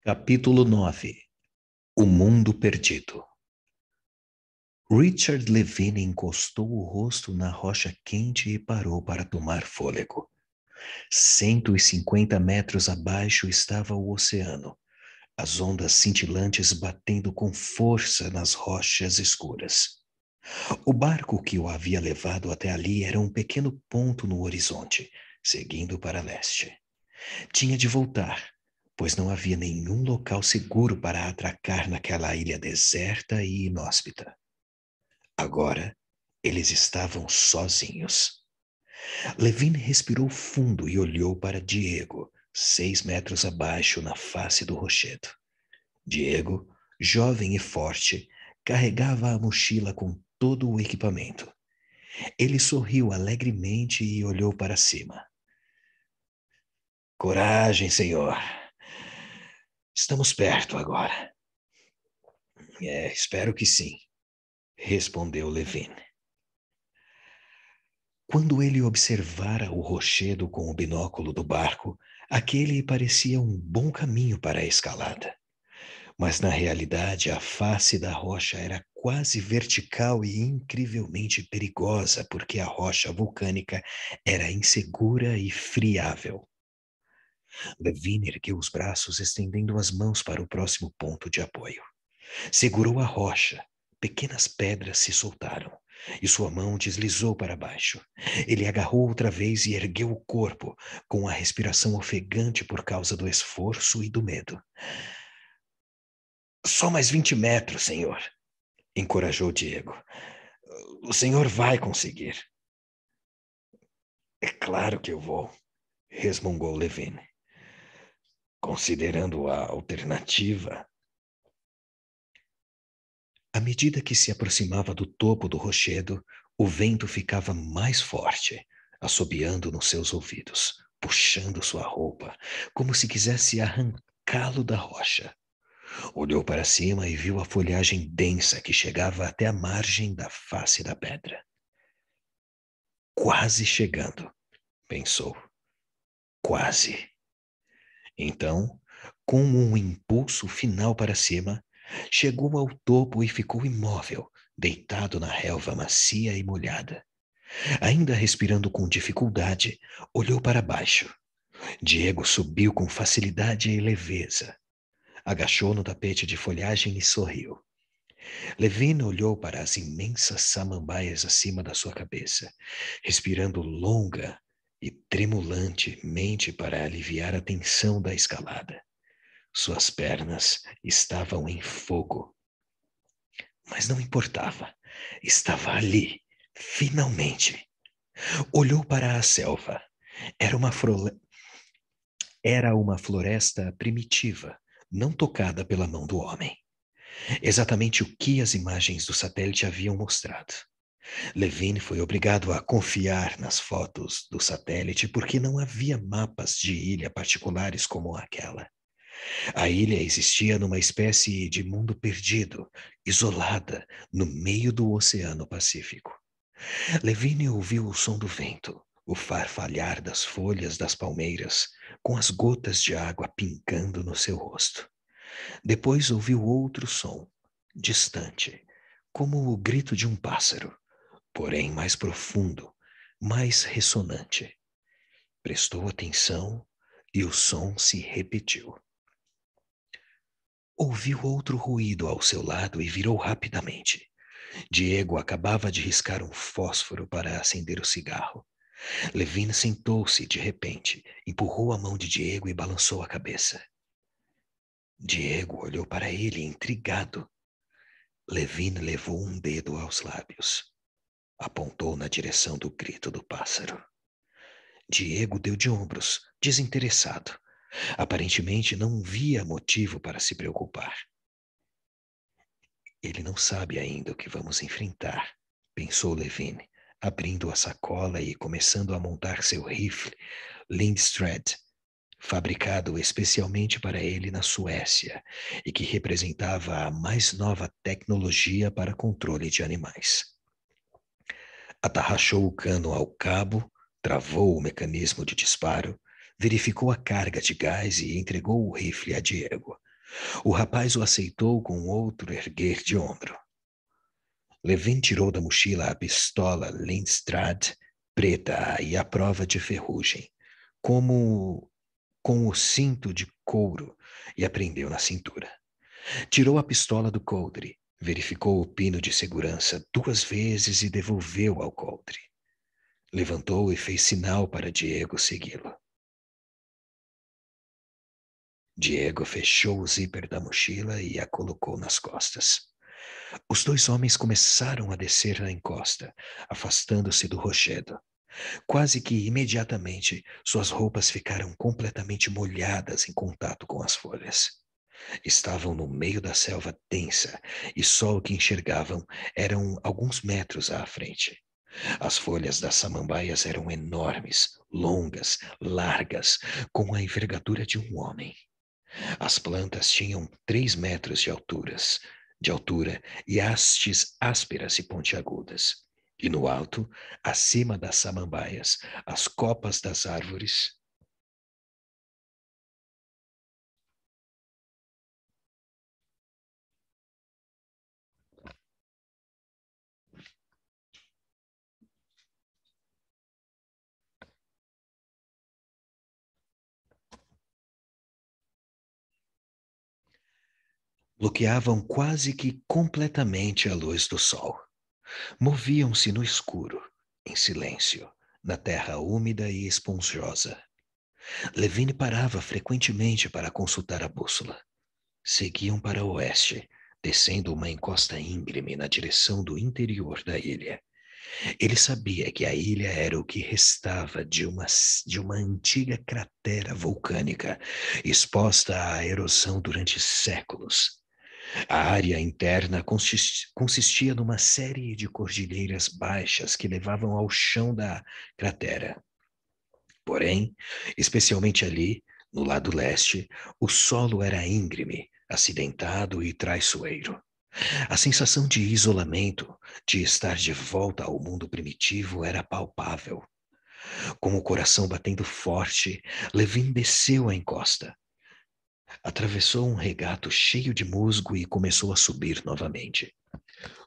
Capítulo 9. O Mundo Perdido. Richard Levine encostou o rosto na rocha quente e parou para tomar fôlego. 150 metros abaixo estava o oceano, as ondas cintilantes batendo com força nas rochas escuras. O barco que o havia levado até ali era um pequeno ponto no horizonte, seguindo para leste. Tinha de voltar, pois não havia nenhum local seguro para atracar naquela ilha deserta e inóspita. Agora, eles estavam sozinhos. Levine respirou fundo e olhou para Diego, 6 metros abaixo na face do rochedo. Diego, jovem e forte, carregava a mochila com todo o equipamento. Ele sorriu alegremente e olhou para cima. Coragem, senhor. Estamos perto agora. Espero que sim, respondeu Levine. Quando ele observara o rochedo com o binóculo do barco, aquele parecia um bom caminho para a escalada. Mas na realidade a face da rocha era quase vertical e incrivelmente perigosa porque a rocha vulcânica era insegura e friável. Levine ergueu os braços, estendendo as mãos para o próximo ponto de apoio. Segurou a rocha. Pequenas pedras se soltaram e sua mão deslizou para baixo. Ele agarrou outra vez e ergueu o corpo, com a respiração ofegante por causa do esforço e do medo. Só mais 20 metros, senhor, encorajou Diego. O senhor vai conseguir. É claro que eu vou, resmungou Levine. Considerando a alternativa. À medida que se aproximava do topo do rochedo, o vento ficava mais forte, assobiando nos seus ouvidos, puxando sua roupa, como se quisesse arrancá-lo da rocha. Olhou para cima e viu a folhagem densa que chegava até a margem da face da pedra. Quase chegando, pensou. Quase. Então, com um impulso final para cima, chegou ao topo e ficou imóvel, deitado na relva macia e molhada. Ainda respirando com dificuldade, olhou para baixo. Diego subiu com facilidade e leveza. Agachou no tapete de folhagem e sorriu. Levine olhou para as imensas samambaias acima da sua cabeça, respirando longa e tremulantemente para aliviar a tensão da escalada. Suas pernas estavam em fogo. Mas não importava. Estava ali, finalmente. Olhou para a selva. Era uma floresta primitiva, não tocada pela mão do homem. Exatamente o que as imagens do satélite haviam mostrado. Levine foi obrigado a confiar nas fotos do satélite porque não havia mapas de ilha particulares como aquela. A ilha existia numa espécie de mundo perdido, isolada, no meio do Oceano Pacífico. Levine ouviu o som do vento, o farfalhar das folhas das palmeiras, com as gotas de água pingando no seu rosto. Depois ouviu outro som, distante, como o grito de um pássaro, porém mais profundo, mais ressonante. Prestou atenção e o som se repetiu. Ouviu outro ruído ao seu lado e virou rapidamente. Diego acabava de riscar um fósforo para acender o cigarro. Levine sentou-se de repente, empurrou a mão de Diego e balançou a cabeça. Diego olhou para ele intrigado. Levine levou um dedo aos lábios. Apontou na direção do grito do pássaro. Diego deu de ombros, desinteressado. Aparentemente não via motivo para se preocupar. Ele não sabe ainda o que vamos enfrentar, pensou Levine, abrindo a sacola e começando a montar seu rifle Lindstrad, fabricado especialmente para ele na Suécia e que representava a mais nova tecnologia para controle de animais. Atarrachou o cano ao cabo, travou o mecanismo de disparo, verificou a carga de gás e entregou o rifle a Diego. O rapaz o aceitou com outro erguer de ombro. Levin tirou da mochila a pistola Lindstrad preta e a prova de ferrugem, como com o cinto de couro, e a prendeu na cintura. Tirou a pistola do coldre, verificou o pino de segurança 2 vezes e devolveu ao coldre. Levantou e fez sinal para Diego segui-lo. Diego fechou o zíper da mochila e a colocou nas costas. Os 2 homens começaram a descer a encosta, afastando-se do rochedo. Quase que imediatamente, suas roupas ficaram completamente molhadas em contato com as folhas. Estavam no meio da selva densa e só o que enxergavam eram alguns metros à frente. As folhas das samambaias eram enormes, longas, largas, com a envergadura de um homem. As plantas tinham 3 metros de altura e hastes ásperas e pontiagudas. E no alto, acima das samambaias, as copas das árvores bloqueavam quase que completamente a luz do sol. Moviam-se no escuro, em silêncio, na terra úmida e esponjosa. Levine parava frequentemente para consultar a bússola. Seguiam para o oeste, descendo uma encosta íngreme na direção do interior da ilha. Ele sabia que a ilha era o que restava de uma antiga cratera vulcânica, exposta à erosão durante séculos. A área interna consistia numa série de cordilheiras baixas que levavam ao chão da cratera. Porém, especialmente ali, no lado leste, o solo era íngreme, acidentado e traiçoeiro. A sensação de isolamento, de estar de volta ao mundo primitivo, era palpável. Com o coração batendo forte, Levin desceu a encosta. Atravessou um regato cheio de musgo e começou a subir novamente.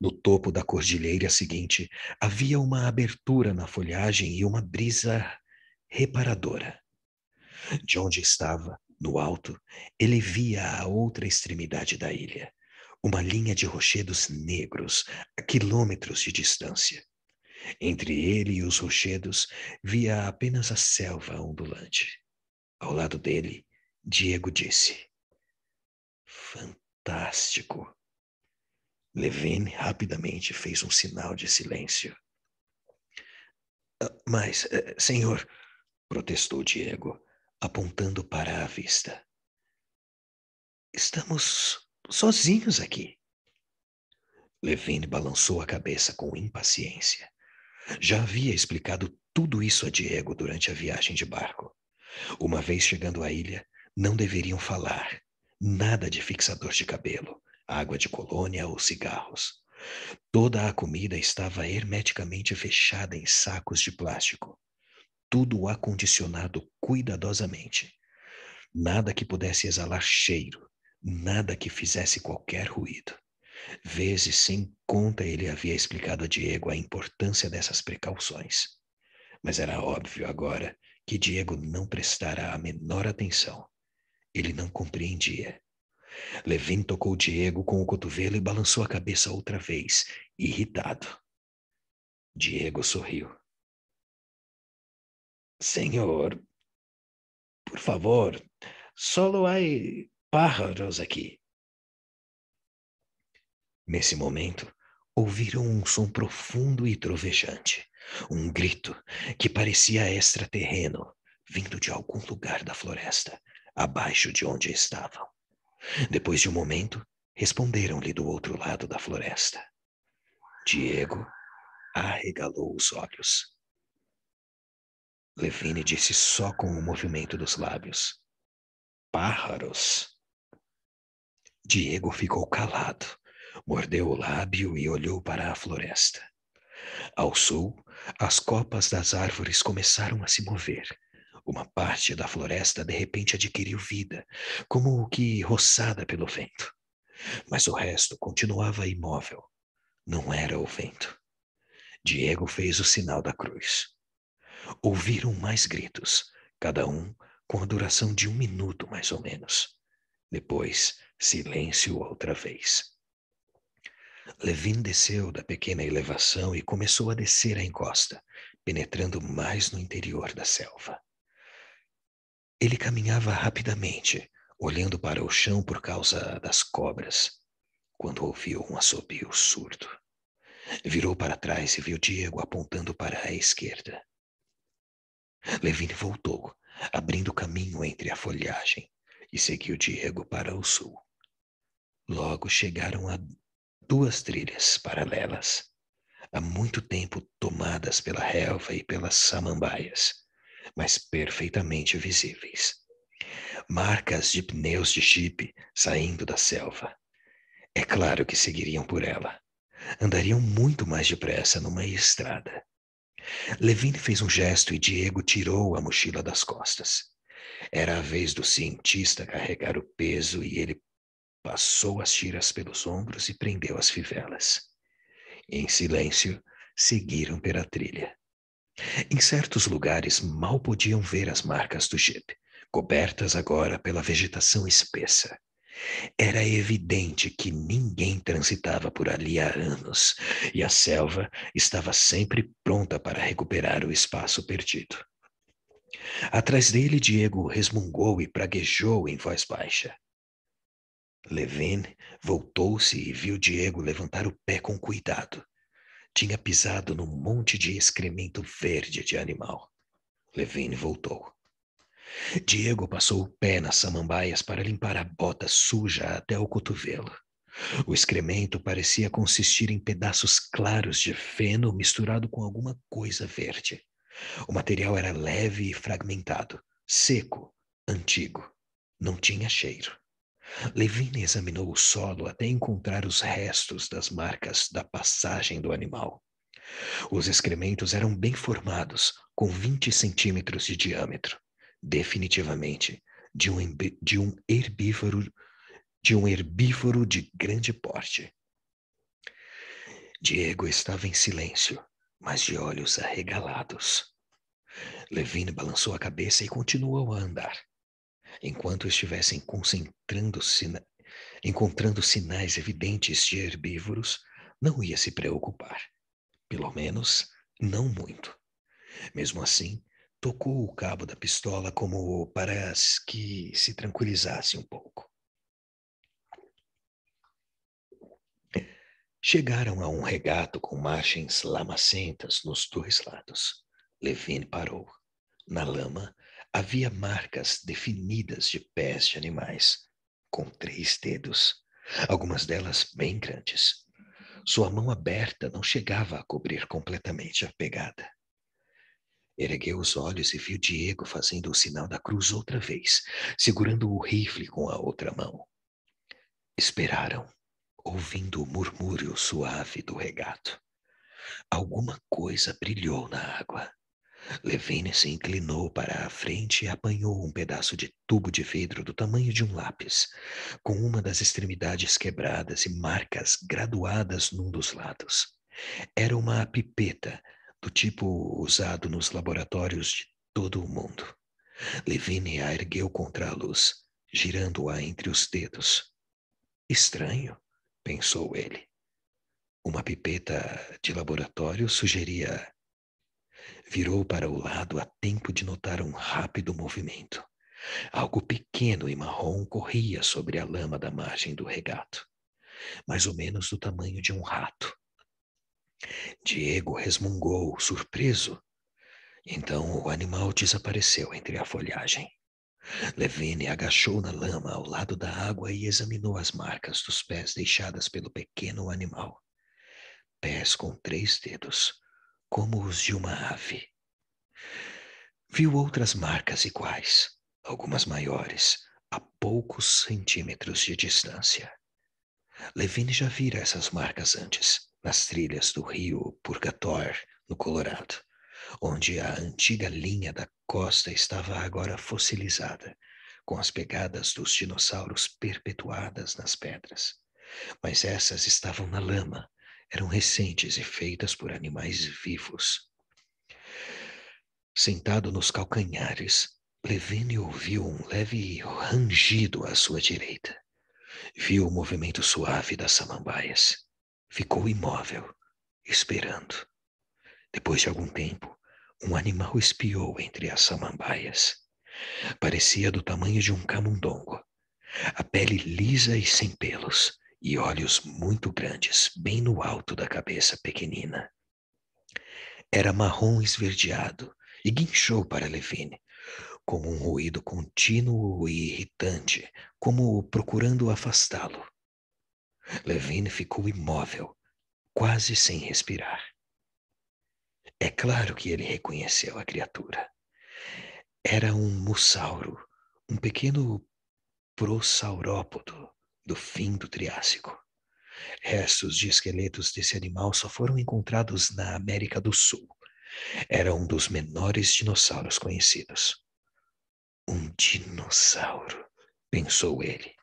No topo da cordilheira seguinte, havia uma abertura na folhagem e uma brisa reparadora. De onde estava, no alto, ele via a outra extremidade da ilha, uma linha de rochedos negros a quilômetros de distância. Entre ele e os rochedos, via apenas a selva ondulante. Ao lado dele, Diego disse: Fantástico. Levine rapidamente fez um sinal de silêncio. Mas, senhor, protestou Diego, apontando para a vista. Estamos sozinhos aqui. Levine balançou a cabeça com impaciência. Já havia explicado tudo isso a Diego durante a viagem de barco. Uma vez chegando à ilha, não deveriam falar nada de fixador de cabelo, água de colônia ou cigarros. Toda a comida estava hermeticamente fechada em sacos de plástico. Tudo acondicionado cuidadosamente. Nada que pudesse exalar cheiro, nada que fizesse qualquer ruído. Vezes sem conta ele havia explicado a Diego a importância dessas precauções. Mas era óbvio agora que Diego não prestara a menor atenção. Ele não compreendia. Levin tocou Diego com o cotovelo e balançou a cabeça outra vez, irritado. Diego sorriu. Senhor, por favor, solo hay pájaros aqui. Nesse momento, ouviram um som profundo e trovejante, um grito que parecia extraterreno, vindo de algum lugar da floresta, abaixo de onde estavam. Depois de um momento, responderam-lhe do outro lado da floresta. Diego arregalou os olhos. Levine disse só com o movimento dos lábios: Pájaros. Diego ficou calado, mordeu o lábio e olhou para a floresta. Ao sul, as copas das árvores começaram a se mover. Uma parte da floresta de repente adquiriu vida, como que roçada pelo vento. Mas o resto continuava imóvel. Não era o vento. Diego fez o sinal da cruz. Ouviram mais gritos, cada um com a duração de 1 minuto mais ou menos. Depois, silêncio outra vez. Levin desceu da pequena elevação e começou a descer a encosta, penetrando mais no interior da selva. Ele caminhava rapidamente, olhando para o chão por causa das cobras, quando ouviu um assobio surdo. Virou para trás e viu Diego apontando para a esquerda. Levin voltou, abrindo caminho entre a folhagem, e seguiu Diego para o sul. Logo chegaram a 2 trilhas paralelas, há muito tempo tomadas pela relva e pelas samambaias, mas perfeitamente visíveis. Marcas de pneus de jipe saindo da selva. É claro que seguiriam por ela. Andariam muito mais depressa numa estrada. Levin fez um gesto e Diego tirou a mochila das costas. Era a vez do cientista carregar o peso e ele passou as tiras pelos ombros e prendeu as fivelas. Em silêncio, seguiram pela trilha. Em certos lugares mal podiam ver as marcas do jeep, cobertas agora pela vegetação espessa. Era evidente que ninguém transitava por ali há anos, e a selva estava sempre pronta para recuperar o espaço perdido. Atrás dele, Diego resmungou e praguejou em voz baixa. Levin voltou-se e viu Diego levantar o pé com cuidado. Tinha pisado num monte de excremento verde de animal. Levin voltou. Diego passou o pé nas samambaias para limpar a bota suja até o cotovelo. O excremento parecia consistir em pedaços claros de feno misturado com alguma coisa verde. O material era leve e fragmentado, seco, antigo. Não tinha cheiro. Levin examinou o solo até encontrar os restos das marcas da passagem do animal. Os excrementos eram bem formados, com 20 centímetros de diâmetro. Definitivamente, de um herbívoro de grande porte. Diego estava em silêncio, mas de olhos arregalados. Levin balançou a cabeça e continuou a andar. Enquanto estivessem encontrando sinais evidentes de herbívoros, não ia se preocupar. Pelo menos, não muito. Mesmo assim, tocou o cabo da pistola como para que se tranquilizasse um pouco. Chegaram a um regato com margens lamacentas nos 2 lados. Levin parou. Na lama, havia marcas definidas de pés de animais, com 3 dedos, algumas delas bem grandes. Sua mão aberta não chegava a cobrir completamente a pegada. Ergueu os olhos e viu Diego fazendo o sinal da cruz outra vez, segurando o rifle com a outra mão. Esperaram, ouvindo o murmúrio suave do regato. Alguma coisa brilhou na água. Levine se inclinou para a frente e apanhou um pedaço de tubo de vidro do tamanho de um lápis, com uma das extremidades quebradas e marcas graduadas num dos lados. Era uma pipeta do tipo usado nos laboratórios de todo o mundo. Levine a ergueu contra a luz, girando-a entre os dedos. Estranho, pensou ele. Uma pipeta de laboratório sugeria. Virou para o lado a tempo de notar um rápido movimento. Algo pequeno e marrom corria sobre a lama da margem do regato, mais ou menos do tamanho de um rato. Diego resmungou, surpreso. Então o animal desapareceu entre a folhagem. Levine agachou na lama ao lado da água e examinou as marcas dos pés deixadas pelo pequeno animal. Pés com 3 dedos, como os de uma ave. Viu outras marcas iguais, algumas maiores, a poucos centímetros de distância. Levine já vira essas marcas antes, nas trilhas do rio Purgatoire, no Colorado. onde a antiga linha da costa estava agora fossilizada, com as pegadas dos dinossauros perpetuadas nas pedras. Mas essas estavam na lama, eram recentes e feitas por animais vivos. Sentado nos calcanhares, Levine ouviu um leve rangido à sua direita. Viu o movimento suave das samambaias. Ficou imóvel, esperando. Depois de algum tempo, um animal espiou entre as samambaias. Parecia do tamanho de um camundongo. A pele lisa e sem pelos, e olhos muito grandes, bem no alto da cabeça pequenina. Era marrom esverdeado e guinchou para Levine, como um ruído contínuo e irritante, como procurando afastá-lo. Levine ficou imóvel, quase sem respirar. É claro que ele reconheceu a criatura. Era um mussauro, um pequeno prosaurópodo do fim do Triássico. Restos de esqueletos desse animal só foram encontrados na América do Sul. Era um dos menores dinossauros conhecidos. Um dinossauro, pensou ele.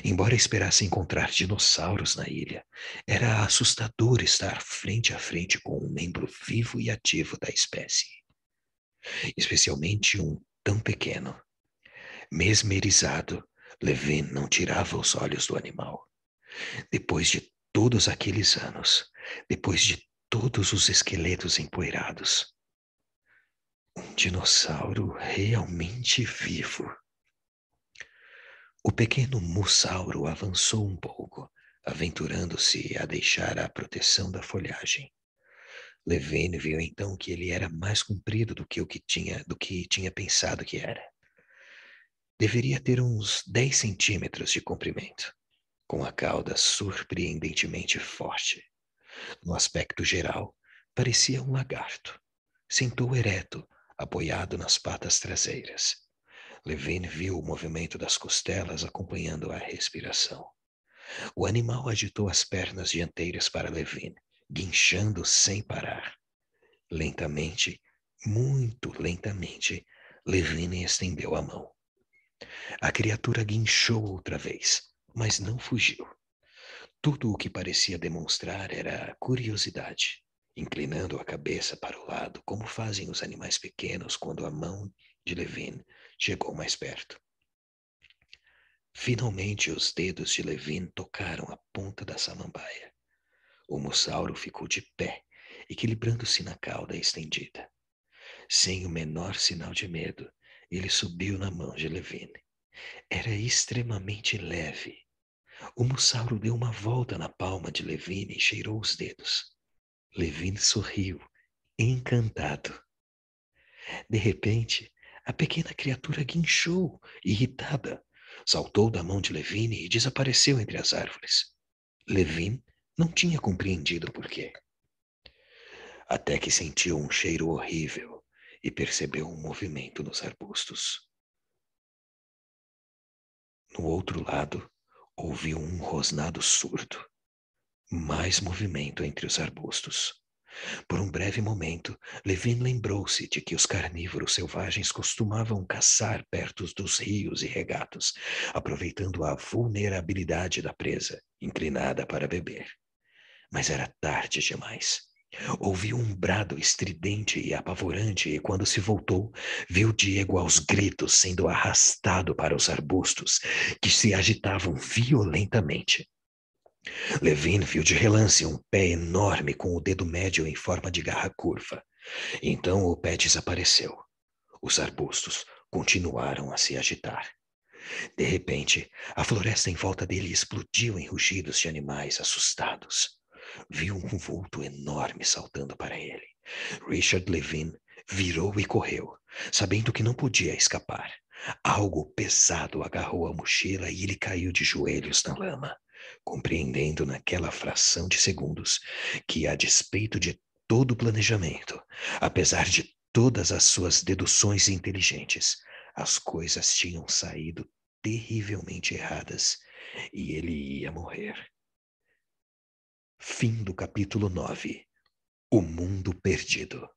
Embora esperasse encontrar dinossauros na ilha, era assustador estar frente a frente com um membro vivo e ativo da espécie, especialmente um tão pequeno. Mesmerizado, Levin não tirava os olhos do animal. Depois de todos aqueles anos, depois de todos os esqueletos empoeirados, um dinossauro realmente vivo. O pequeno mussauro avançou um pouco, aventurando-se a deixar a proteção da folhagem. Levine viu então que ele era mais comprido do que tinha pensado que era. Deveria ter uns 10 centímetros de comprimento, com a cauda surpreendentemente forte. No aspecto geral, parecia um lagarto. Sentou ereto, apoiado nas patas traseiras. Levine viu o movimento das costelas acompanhando a respiração. O animal agitou as pernas dianteiras para Levine, guinchando sem parar. Lentamente, muito lentamente, Levine estendeu a mão. A criatura guinchou outra vez, mas não fugiu. Tudo o que parecia demonstrar era curiosidade, inclinando a cabeça para o lado, como fazem os animais pequenos quando a mão de Levine chegou mais perto. Finalmente, os dedos de Levine tocaram a ponta da samambaia. O mussauro ficou de pé, equilibrando-se na cauda estendida. Sem o menor sinal de medo, ele subiu na mão de Levine. Era extremamente leve. O mussauro deu uma volta na palma de Levine e cheirou os dedos. Levine sorriu, encantado. De repente, a pequena criatura guinchou, irritada, saltou da mão de Levine e desapareceu entre as árvores. Levine não tinha compreendido o porquê. Até que sentiu um cheiro horrível e percebeu um movimento nos arbustos. No outro lado, ouviu um rosnado surdo. Mais movimento entre os arbustos. Por um breve momento, Levin lembrou-se de que os carnívoros selvagens costumavam caçar perto dos rios e regatos, aproveitando a vulnerabilidade da presa, inclinada para beber. Mas era tarde demais. Ouviu um brado estridente e apavorante e, quando se voltou, viu Diego aos gritos sendo arrastado para os arbustos, que se agitavam violentamente. Levin viu de relance um pé enorme com o dedo médio em forma de garra curva. Então o pé desapareceu. Os arbustos continuaram a se agitar. De repente, a floresta em volta dele explodiu em rugidos de animais assustados. Viu um vulto enorme saltando para ele. Richard Levin virou e correu, sabendo que não podia escapar. Algo pesado agarrou a mochila e ele caiu de joelhos na lama, compreendendo naquela fração de segundos que, a despeito de todo o planejamento, apesar de todas as suas deduções inteligentes, as coisas tinham saído terrivelmente erradas e ele ia morrer. Fim do capítulo 9. O Mundo Perdido.